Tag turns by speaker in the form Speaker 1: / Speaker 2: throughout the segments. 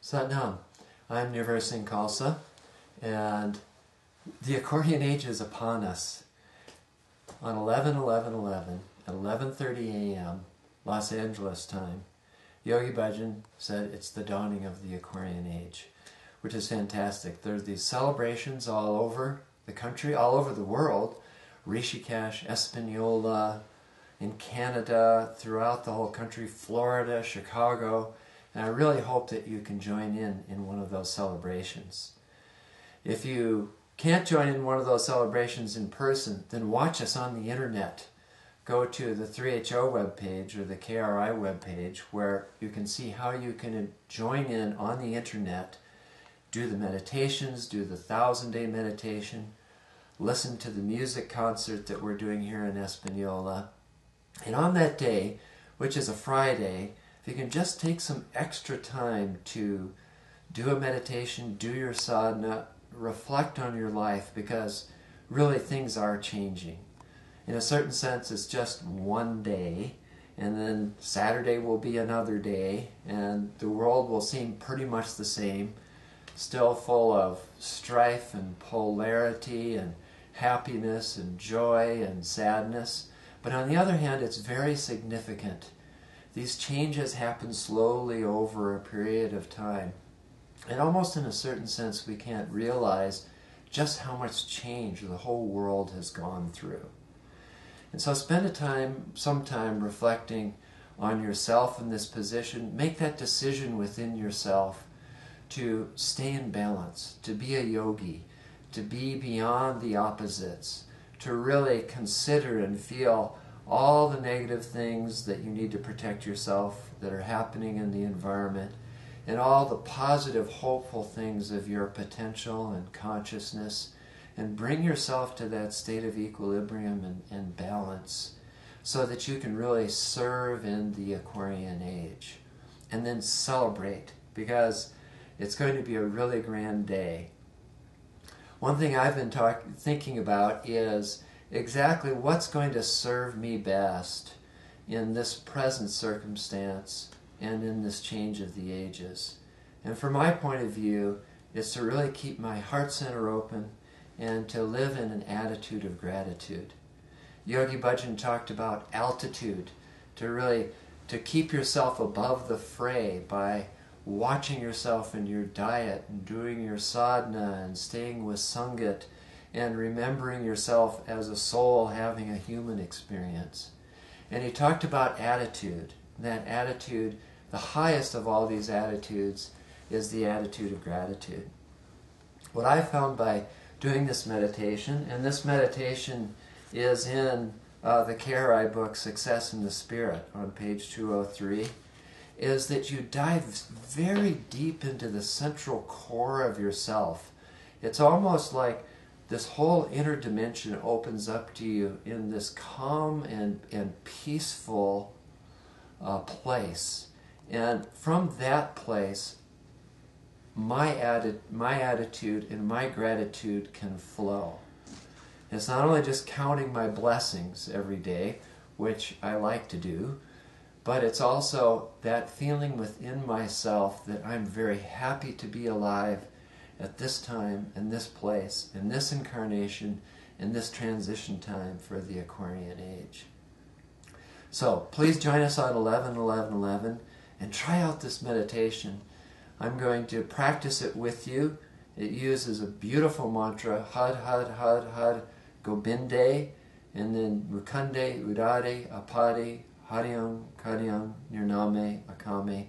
Speaker 1: Satnam. I'm Nivar Khalsa, and the accordion age is upon us. On 11/11/11 at 11:30 a.m. Los Angeles time, Yogi Bhajan said it's the dawning of the accordion age, which is fantastic. There's these celebrations all over the country, all over the world, Rishikesh, Espanola, in Canada, throughout the whole country, Florida, Chicago, and I really hope that you can join in one of those celebrations. If you can't join in one of those celebrations in person, then watch us on the internet. Go to the 3HO webpage or the KRI webpage where you can see how you can join in on the internet, do the meditations, do the 1,000-day meditation, listen to the music concert that we're doing here in Espanola. And on that day, which is a Friday, if you can just take some extra time to do a meditation, do your sadhana, reflect on your life, because really things are changing. In a certain sense, it's just one day, and then Saturday will be another day, and the world will seem pretty much the same, still full of strife and polarity and happiness and joy and sadness. But on the other hand, it's very significant. These changes happen slowly over a period of time. And almost in a certain sense, we can't realize just how much change the whole world has gone through. And so spend some time reflecting on yourself in this position. Make that decision within yourself to stay in balance, to be a yogi, to be beyond the opposites, to really consider and feel all the negative things that you need to protect yourself that are happening in the environment, and all the positive, hopeful things of your potential and consciousness, and bring yourself to that state of equilibrium and balance so that you can really serve in the accordion age. And then celebrate, because it's going to be a really grand day. One thing I've been thinking about is exactly what's going to serve me best in this present circumstance and in this change of the ages. And from my point of view, it's to really keep my heart center open and to live in an attitude of gratitude. Yogi Bhajan talked about altitude, to keep yourself above the fray by watching yourself in your diet and doing your sadhana and staying with sangat and remembering yourself as a soul having a human experience. And he talked about attitude. That attitude, the highest of all these attitudes, is the attitude of gratitude. What I found by doing this meditation, and this meditation is in the KRI book, Success in the Spirit, on page 203, is that you dive very deep into the central core of yourself. It's almost like this whole inner dimension opens up to you in this calm and peaceful place. And from that place, my attitude and my gratitude can flow. It's not only just counting my blessings every day, which I like to do, but it's also that feeling within myself that I'm very happy to be alive at this time, in this place, in this incarnation, in this transition time for the accordion age. So please join us on 11/11/11 and try out this meditation. I'm going to practice it with you. It uses a beautiful mantra, Had, Had, Had, Had, Gobinde, and then Mukande, Udade, Apade, Hariam, Karyam, Nirname, Akame.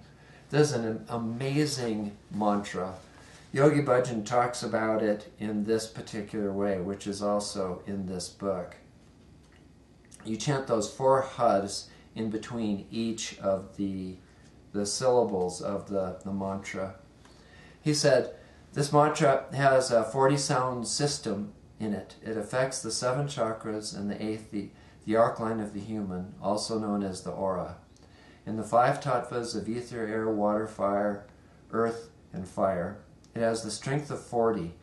Speaker 1: This is an amazing mantra. Yogi Bhajan talks about it in this particular way, which is also in this book. You chant those 4 hads in between each of the syllables of the mantra. He said, this mantra has a 40-sound system in it. It affects the 7 chakras and the 8th, the arc line of the human, also known as the aura. In the 5 tattvas of ether, air, water, fire, earth, and fire, it has the strength of 40,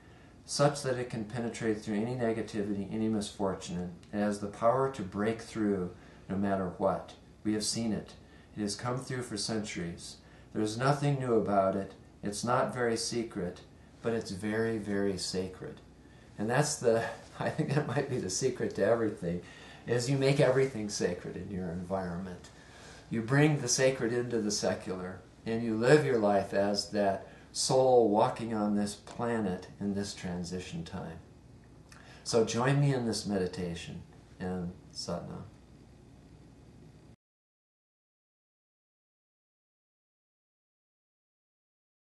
Speaker 1: such that it can penetrate through any negativity, any misfortune. It has the power to break through no matter what. We have seen it. It has come through for centuries. There is nothing new about it, It's not very secret, but it's very, very sacred. And that's I think that might be the secret to everything, is you make everything sacred in your environment. You bring the sacred into the secular, and you live your life as that soul walking on this planet in this transition time. So join me in this meditation, and Satnam.